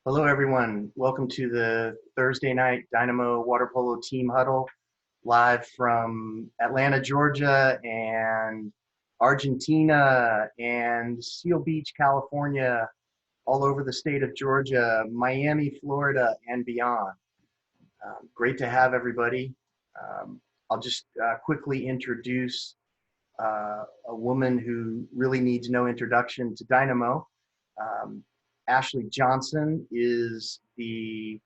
Hello, everyone. Welcome to the Thursday night Dynamo Water Polo Team Huddle, live from Atlanta, Georgia, and Argentina, and Seal Beach, California, all over the state of Georgia, Miami, Florida, and beyond. Great to have everybody. I'll just quickly introduce a woman who really needs no introduction to Dynamo. Ashleigh Johnson is the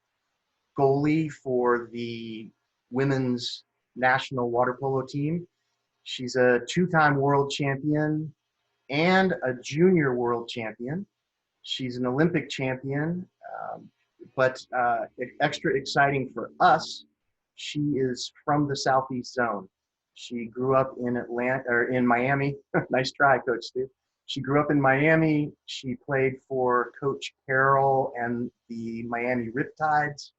goalie for the women's national water polo team. She's a two-time world champion and a junior world champion. She's an Olympic champion, but extra exciting for us, she is from the Southeast Zone. She grew up in Atlanta or in Miami. Nice try, Coach Stu. She grew up in Miami. She played for Coach Carroll and the Miami Riptides.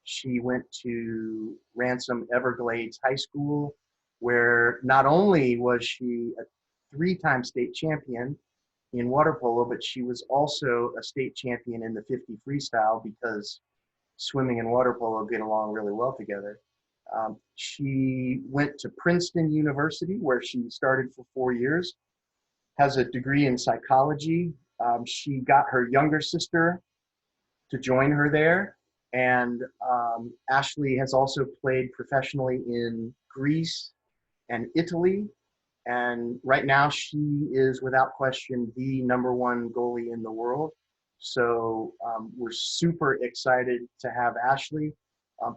She went to Ransom Everglades High School, where not only was she a three-time state champion in water polo, but she was also a state champion in the 50 freestyle because swimming and water polo get along really well together. She went to Princeton University, where she started for 4 years, has a degree in psychology. She got her younger sister to join her there. And Ashleigh has also played professionally in Greece and Italy. And right now she is without question the #1 goalie in the world. So we're super excited to have Ashleigh.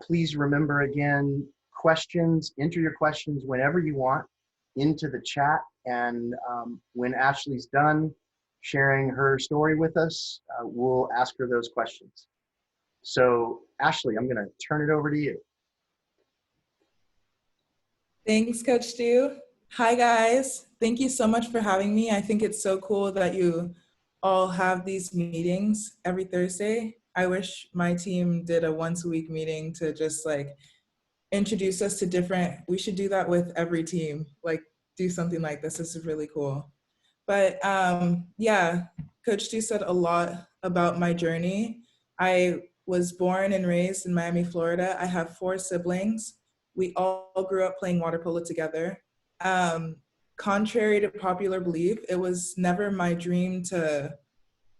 Please remember again, questions, enter your questions whenever you want into the chat. And when Ashleigh's done sharing her story with us, we'll ask her those questions. So Ashleigh, I'm gonna turn it over to you. Thanks, Coach Stu. Hi, guys. Thank you so much for having me. I think it's so cool that you all have these meetings every Thursday. I wish my team did a once-a-week meeting to just like introduce us to different, we should do that with every team, like do something like this. This is really cool. But yeah, Coach Stu said a lot about my journey. I was born and raised in Miami, Florida. I have 4 siblings. We all grew up playing water polo together. Contrary to popular belief, it was never my dream to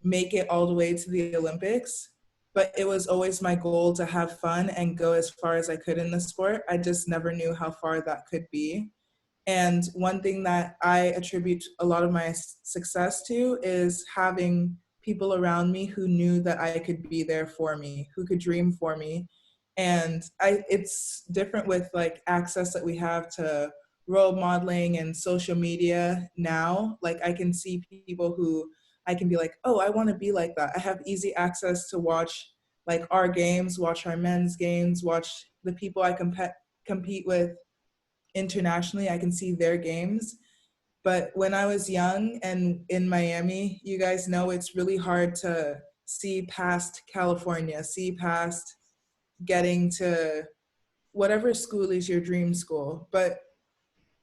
make it all the way to the Olympics, but it was always my goal to have fun and go as far as I could in the sport. I just never knew how far that could be. And one thing that I attribute a lot of my success to is having people around me who knew that I could be there for me, who could dream for me. And it's different with like access that we have to role modeling and social media now. Like I can see people who I can be like, oh, I want to be like that. I have easy access to watch like our games, watch our men's games, watch the people I compete with internationally. I can see their games. But when I was young and in Miami, you guys know it's really hard to see past California, see past getting to whatever school is your dream school. But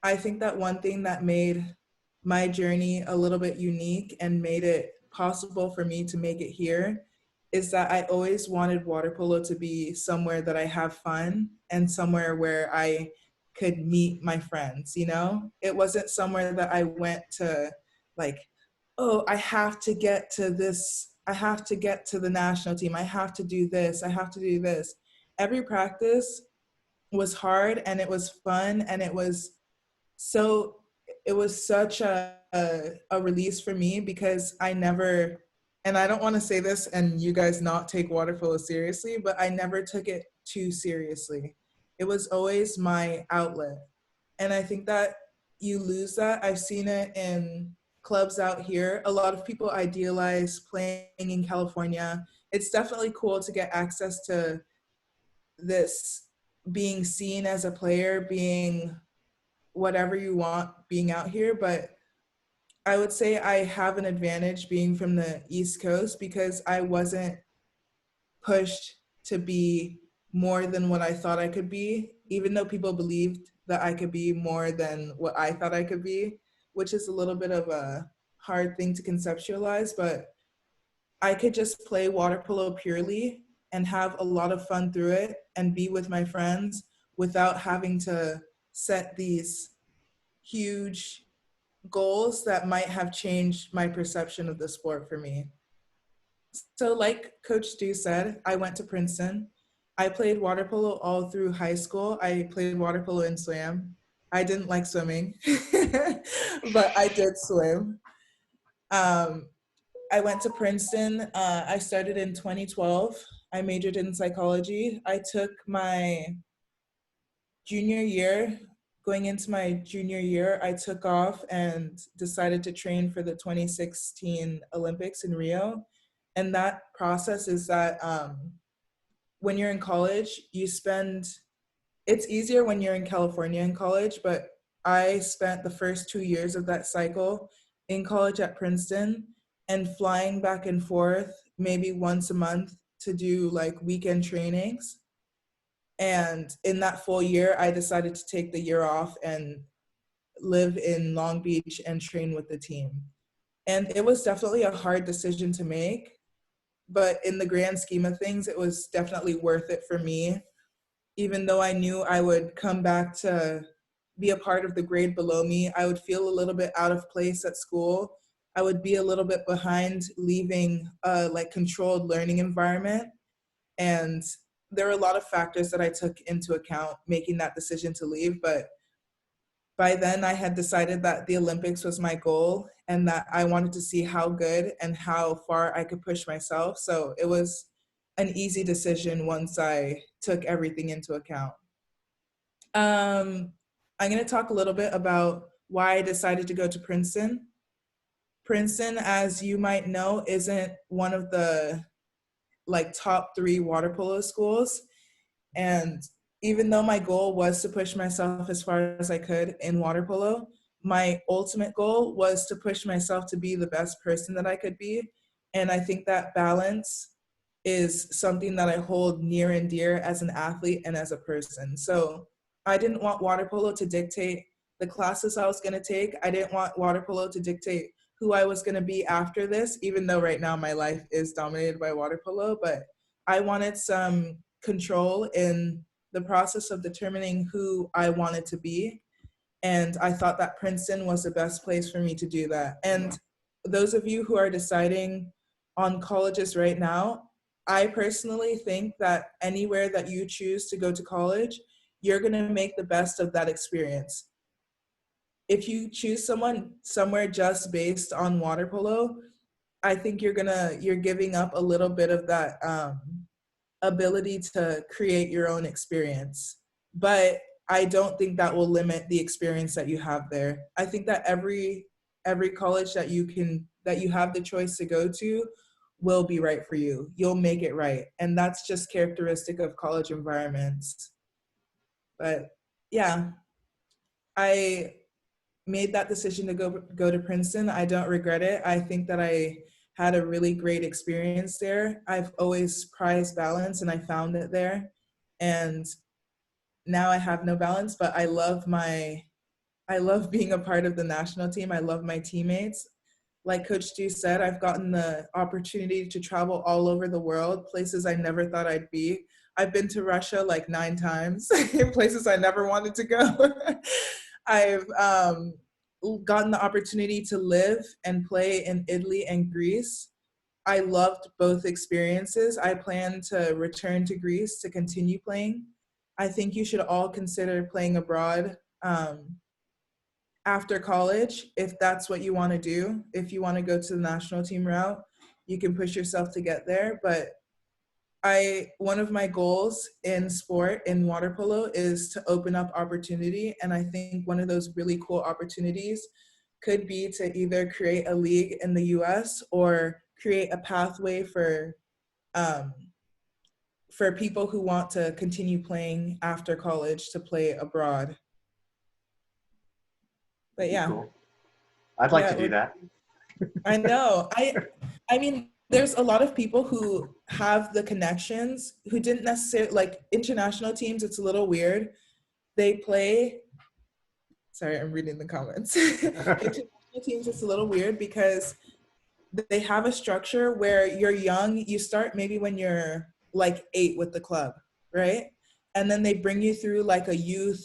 I think that one thing that made my journey a little bit unique and made it possible for me to make it here is that I always wanted water polo to be somewhere that I have fun and somewhere where I could meet my friends, you know? It wasn't somewhere that I went to like, oh, I have to get to this, I have to get to the national team, I have to do this, I have to do this. Every practice was hard and it was fun and it was such a release for me because I never, and I don't want to say this and you guys not take water polo seriously, but I never took it too seriously. It was always my outlet. And I think that you lose that. I've seen it in clubs out here. A lot of people idealize playing in California. It's definitely cool to get access to this, being seen as a player, being whatever you want, being out here. But I would say I have an advantage being from the East Coast because I wasn't pushed to be more than what I thought I could be, even though people believed that I could be more than what I thought I could be, which is a little bit of a hard thing to conceptualize. But I could just play water polo purely and have a lot of fun through it and be with my friends without having to set these huge goals that might have changed my perception of the sport for me. So like Coach Stu said, I went to Princeton. I played water polo all through high school. I played water polo and swam. I didn't like swimming, but I did swim. I went to Princeton. I started in 2012. I majored in psychology. I took my junior year. Going into my junior year, I took off and decided to train for the 2016 Olympics in Rio. And that process is that when you're in college, it's easier when you're in California in college, but I spent the first 2 years of that cycle in college at Princeton and flying back and forth maybe once a month to do like weekend trainings. And in that full year, I decided to take the year off and live in Long Beach and train with the team. And it was definitely a hard decision to make, but in the grand scheme of things, it was definitely worth it for me. Even though I knew I would come back to be a part of the grade below me, I would feel a little bit out of place at school. I would be a little bit behind leaving a like controlled learning environment. And there were a lot of factors that I took into account making that decision to leave. But by then I had decided that the Olympics was my goal and that I wanted to see how good and how far I could push myself. So it was an easy decision once I took everything into account. I'm going to talk a little bit about why I decided to go to Princeton. Princeton, as you might know, isn't one of the like top 3 water polo schools. And even though my goal was to push myself as far as I could in water polo, my ultimate goal was to push myself to be the best person that I could be. And I think that balance is something that I hold near and dear as an athlete and as a person. So I didn't want water polo to dictate the classes I was going to take. I didn't want water polo to dictate who I was going to be after this, even though right now my life is dominated by water polo. But I wanted some control in the process of determining who I wanted to be. And I thought that Princeton was the best place for me to do that. And those of you who are deciding on colleges right now, I personally think that anywhere that you choose to go to college, you're going to make the best of that experience. If you choose somewhere just based on water polo, I think you're giving up a little bit of that ability to create your own experience. But I don't think that will limit the experience that you have there. I think that every college that you have the choice to go to will be right for you. You'll make it right. And that's just characteristic of college environments. But yeah, I made that decision to go to Princeton. I don't regret it. I think that I had a really great experience there. I've always prized balance and I found it there. And now I have no balance, but I love being a part of the national team. I love my teammates. Like Coach Stu said, I've gotten the opportunity to travel all over the world, places I never thought I'd be. I've been to Russia like 9 times, places I never wanted to go. I've gotten the opportunity to live and play in Italy and Greece. I loved both experiences. I plan to return to Greece to continue playing. I think you should all consider playing abroad after college, if that's what you want to do. If you want to go to the national team route, you can push yourself to get there. But one of my goals in sport, in water polo, is to open up opportunity. And I think one of those really cool opportunities could be to either create a league in the US or create a pathway for people who want to continue playing after college to play abroad. But yeah. Cool. I'd like to do that. I know. I mean, there's a lot of people who have the connections who didn't necessarily, like international teams, it's a little weird. They play, sorry, I'm reading the comments. International teams, it's a little weird because they have a structure where you're young, you start maybe when you're like 8 with the club, right? And then they bring you through like a youth,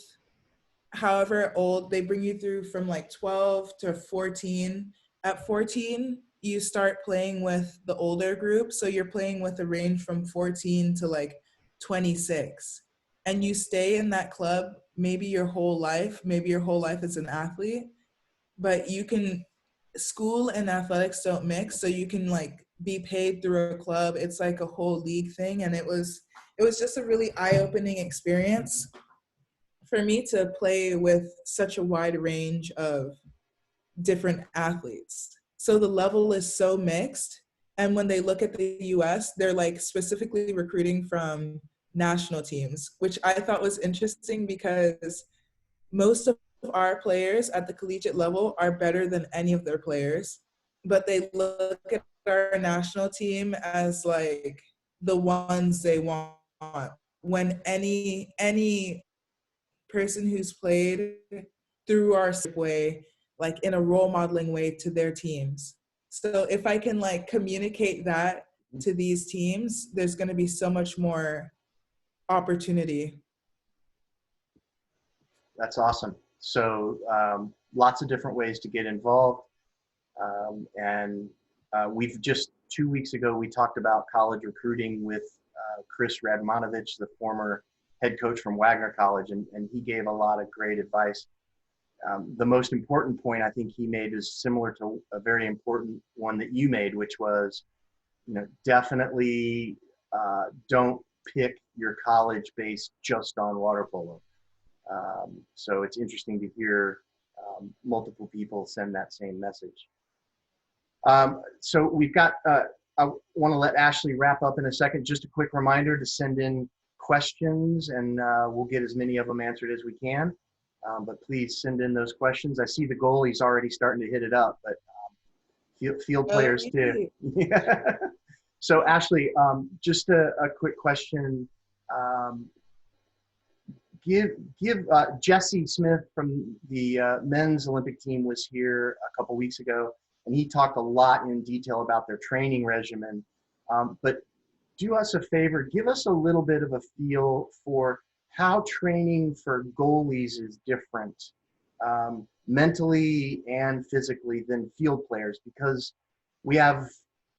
however old, they bring you through from like 12 to 14. At 14, you start playing with the older group. So you're playing with a range from 14 to like 26. And you stay in that club maybe your whole life, maybe your whole life as an athlete, but you can, school and athletics don't mix. So you can like be paid through a club. It's like a whole league thing. And it was just a really eye-opening experience for me to play with such a wide range of different athletes. So the level is so mixed. And when they look at the US, they're like specifically recruiting from national teams, which I thought was interesting because most of our players at the collegiate level are better than any of their players, but they look at our national team as like the ones they want, when any person who's played through our way, like in a role modeling way to their teams. So if I can like communicate that to these teams, there's going to be so much more opportunity. That's awesome. So lots of different ways to get involved. And we've just 2 weeks ago, we talked about college recruiting with Chris Radmanovich, the former head coach from Wagner College, and he gave a lot of great advice. The most important point I think he made is similar to a very important one that you made, which was, definitely don't pick your college based just on water polo. So it's interesting to hear multiple people send that same message. So we've got, I want to let Ashleigh wrap up in a second. Just a quick reminder to send in questions, and we'll get as many of them answered as we can. But please send in those questions. I see the goalie's already starting to hit it up, but field players too. Yeah. So Ashleigh, just a quick question. Give Jesse Smith from the men's Olympic team was here a couple weeks ago, and he talked a lot in detail about their training regimen. But do us a favor, give us a little bit of a feel for how training for goalies is different mentally and physically than field players, because we have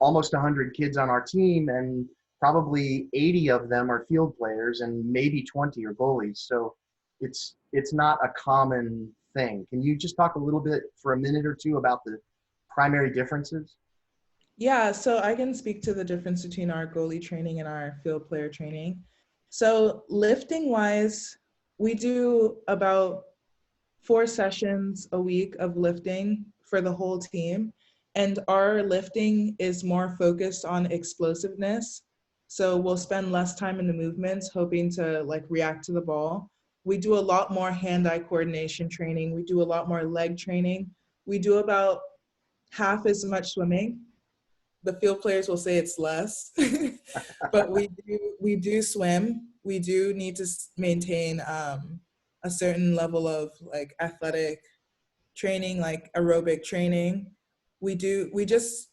almost 100 kids on our team, and probably 80 of them are field players and maybe 20 are goalies. So it's not a common thing. Can you just talk a little bit for a minute or two about the primary differences? Yeah, so I can speak to the difference between our goalie training and our field player training. So lifting wise, we do about 4 sessions a week of lifting for the whole team. And our lifting is more focused on explosiveness. So we'll spend less time in the movements, hoping to like react to the ball. We do a lot more hand-eye coordination training. We do a lot more leg training. We do about half as much swimming. The field players will say it's less, but we do swim. We do need to maintain a certain level of like athletic training, like aerobic training. We just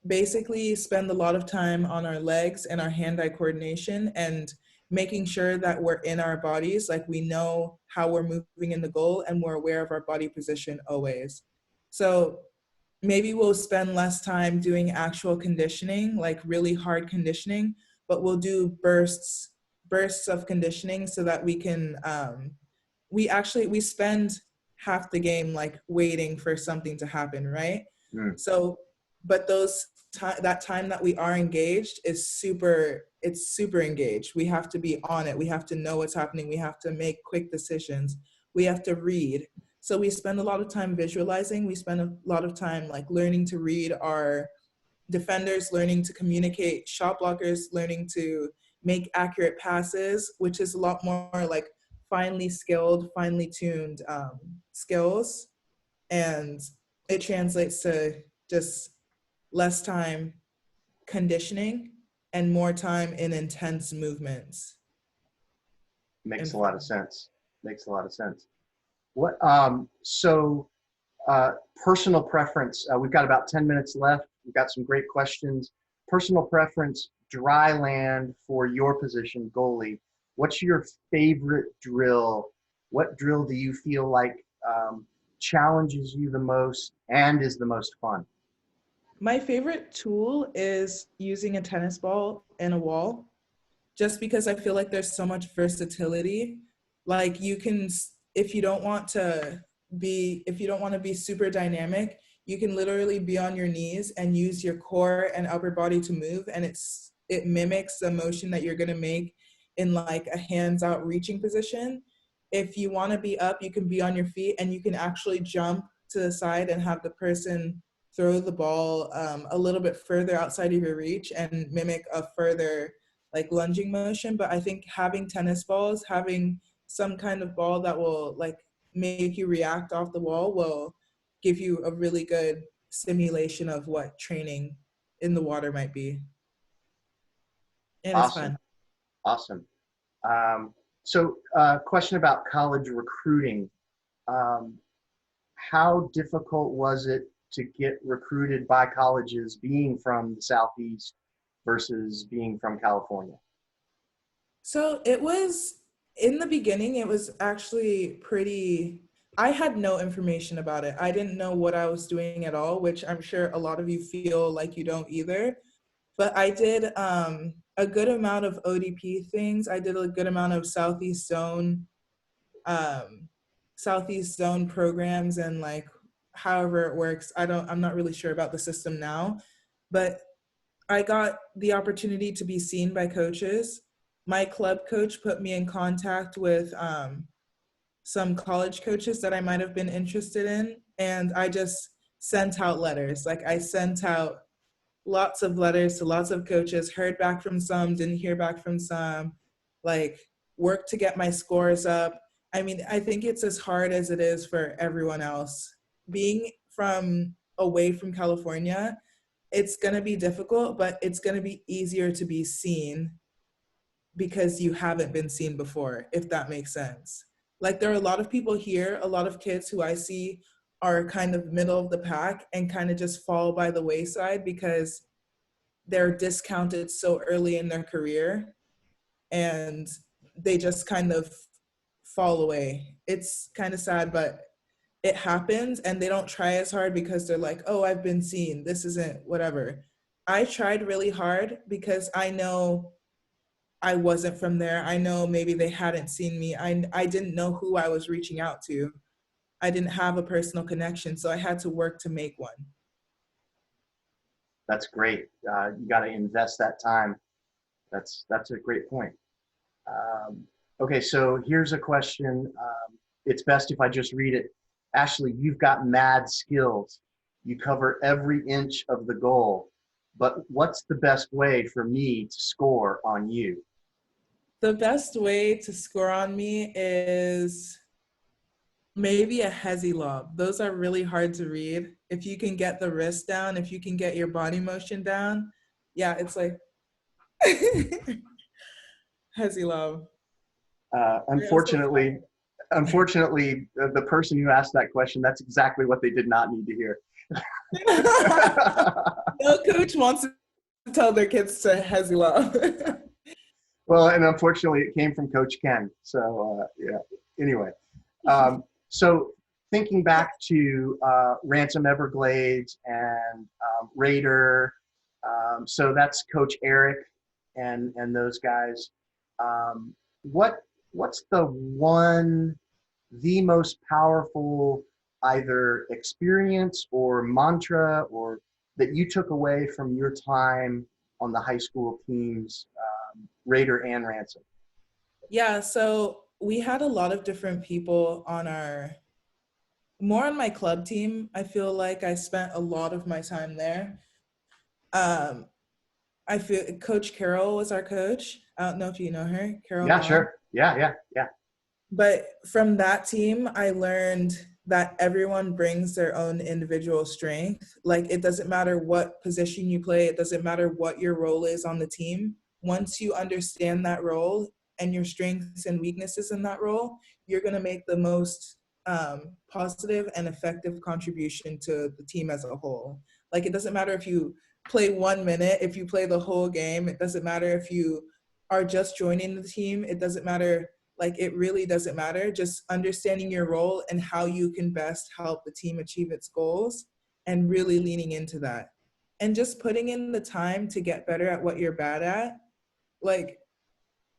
basically spend a lot of time on our legs and our hand-eye coordination and making sure that we're in our bodies, like we know how we're moving in the goal and we're aware of our body position always. So maybe we'll spend less time doing actual conditioning, like really hard conditioning, but we'll do bursts of conditioning so that we can, we spend half the game like waiting for something to happen, right? So, but that time that we are engaged is super engaged. We have to be on it. We have to know what's happening. We have to make quick decisions. We have to read. So we spend a lot of time visualizing. We spend a lot of time like learning to read our defenders, learning to communicate shot blockers, learning to make accurate passes, which is a lot more like finely skilled, finely tuned skills. And it translates to just less time conditioning and more time in intense movements. Makes a lot of sense. Makes a lot of sense. What personal preference, we've got about 10 minutes left. we've got some great questions. Personal preference, dry land for your position, goalie. What's your favorite drill? What drill do you feel like challenges you the most and is the most fun? My favorite tool is using a tennis ball and a wall, just because I feel like there's so much versatility. Like you can, if you don't want to be super dynamic, you can literally be on your knees and use your core and upper body to move, and it mimics the motion that you're going to make in like a hands out reaching position. If you want to be up, you can be on your feet and you can actually jump to the side and have the person throw the ball a little bit further outside of your reach and mimic a further like lunging motion. But I think having tennis balls, having some kind of ball that will like make you react off the wall will give you a really good simulation of what training in the water might be. And it's Awesome. fun. Awesome. So question about college recruiting. How difficult was it to get recruited by colleges being from the Southeast versus being from California? So it was, in the beginning, it was actually I had no information about it. I didn't know what I was doing at all, which I'm sure a lot of you feel like you don't either. But I did a good amount of ODP things. I did a good amount of Southeast Zone programs and like however it works. I'm not really sure about the system now, but I got the opportunity to be seen by coaches. My club coach put me in contact with some college coaches that I might have been interested in. And I just sent out letters. Like I sent out lots of letters to lots of coaches, heard back from some, didn't hear back from some, like worked to get my scores up. I mean, I think it's as hard as it is for everyone else. Being from away from California, it's going to be difficult, but it's going to be easier to be seen because you haven't been seen before, if that makes sense. Like there are a lot of people here, a lot of kids who I see are kind of middle of the pack and kind of just fall by the wayside because they're discounted so early in their career and they just kind of fall away. It's kind of sad, but it happens, and they don't try as hard because they're like, oh, I've been seen, this isn't whatever. I tried really hard because I know I wasn't from there. I know maybe they hadn't seen me. I didn't know who I was reaching out to. I didn't have a personal connection, so I had to work to make one. That's great. You got to invest that time. That's a great point. Okay, so here's a question. It's best if I just read it. Ashleigh, you've got mad skills. You cover every inch of the goal. But what's the best way for me to score on you? The best way to score on me is maybe a hezzy lob. Those are really hard to read. If you can get the wrist down, if you can get your body motion down, yeah, it's like hezzy lob. Unfortunately, the person who asked that question, that's exactly what they did not need to hear. No coach wants to tell their kids to hezzy lob. Well, and unfortunately, it came from Coach Ken. So, yeah. Anyway, so thinking back to Ransom Everglades and Raider, so that's Coach Eric and those guys. What's the most powerful either experience or mantra or that you took away from your time on the high school teams, Raider and Ransom? Yeah, so we had a lot of different people on more on my club team. I feel like I spent a lot of my time there. I feel Coach Carol was our coach. I don't know if you know her, Carol. Yeah, Vaughn. sure. Yeah. But from that team, I learned that everyone brings their own individual strength. Like it doesn't matter what position you play. It doesn't matter what your role is on the team. Once you understand that role and your strengths and weaknesses in that role, you're going to make the most positive and effective contribution to the team as a whole. Like, it doesn't matter if you play 1 minute, if you play the whole game, it doesn't matter if you are just joining the team, it doesn't matter. Like, it really doesn't matter. Just understanding your role and how you can best help the team achieve its goals and really leaning into that. And just putting in the time to get better at what you're bad at. Like,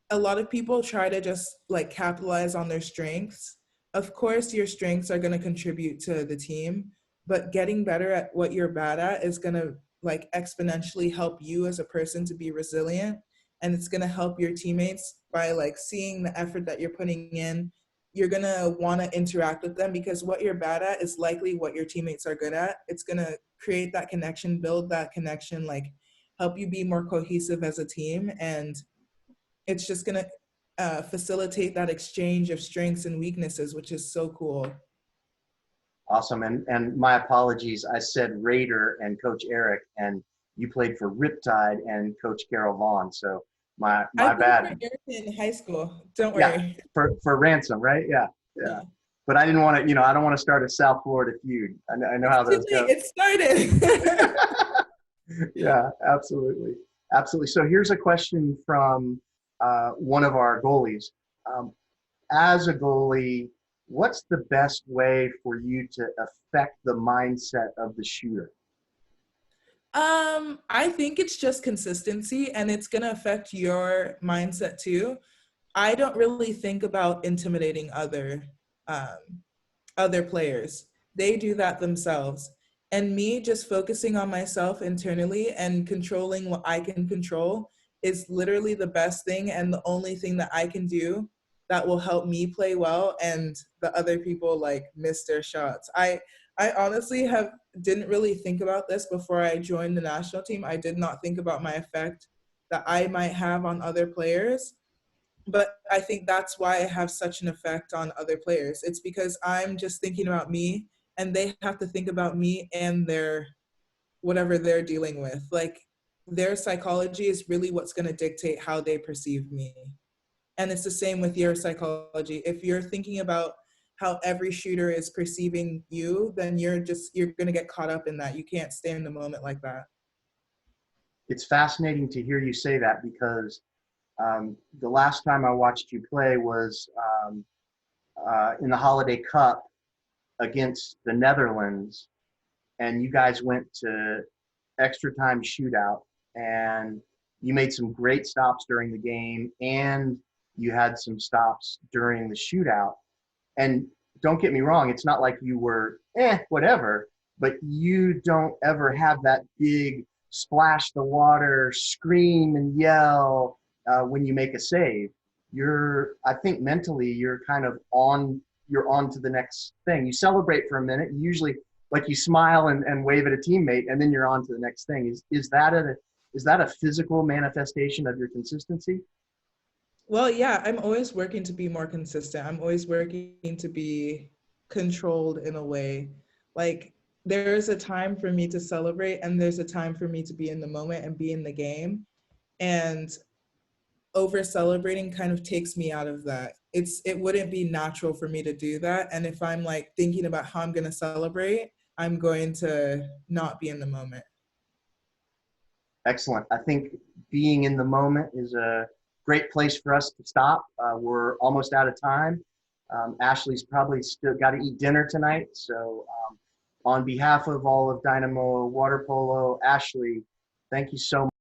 a lot of people try to just like capitalize on their strengths. Of course, your strengths are going to contribute to the team, but getting better at what you're bad at is going to like exponentially help you as a person to be resilient. And it's going to help your teammates by like seeing the effort that you're putting in. You're going to want to interact with them because what you're bad at is likely what your teammates are good at. It's going to create that connection, build that connection, like help you be more cohesive as a team. And it's just going to facilitate that exchange of strengths and weaknesses, which is so cool. Awesome. And my apologies. I said Raider and Coach Eric, and you played for Riptide and Coach Carol Vaughn. So my I played bad. for Eric in high school. Don't Yeah, worry. for Ransom, right? Yeah. But I didn't want to, I don't want to start a South Florida feud. I know how those go. It started. Yeah, absolutely. Absolutely. So here's a question from one of our goalies. As a goalie, what's the best way for you to affect the mindset of the shooter? I think it's just consistency, and it's going to affect your mindset too. I don't really think about intimidating other players. They do that themselves. And me just focusing on myself internally and controlling what I can control is literally the best thing and the only thing that I can do that will help me play well and the other people like miss their shots. I honestly didn't really think about this before I joined the national team. I did not think about my effect that I might have on other players. But I think that's why I have such an effect on other players. It's because I'm just thinking about me and they have to think about me and their whatever they're dealing with. Like, their psychology is really what's going to dictate how they perceive me. And it's the same with your psychology. If you're thinking about how every shooter is perceiving you, then you're going to get caught up in that. You can't stay in the moment like that. It's fascinating to hear you say that because the last time I watched you play was in the Holiday Cup against the Netherlands, and you guys went to extra time shootout, and you made some great stops during the game, and you had some stops during the shootout. And don't get me wrong, it's not like you were whatever, but you don't ever have that big splash the water, scream and yell when you make a save. I think mentally you're kind of you're on to the next thing. You celebrate for a minute, you usually like you smile and wave at a teammate, and then you're on to the next thing. Is that a physical manifestation of your consistency? Well, yeah, I'm always working to be more consistent. I'm always working to be controlled in a way. Like, there's a time for me to celebrate and there's a time for me to be in the moment and be in the game. And over celebrating kind of takes me out of that. It wouldn't be natural for me to do that. And if I'm like thinking about how I'm going to celebrate, I'm going to not be in the moment. Excellent. I think being in the moment is a great place for us to stop. We're almost out of time. Ashleigh's probably still got to eat dinner tonight. So on behalf of all of Dynamo Water Polo, Ashleigh, thank you so much.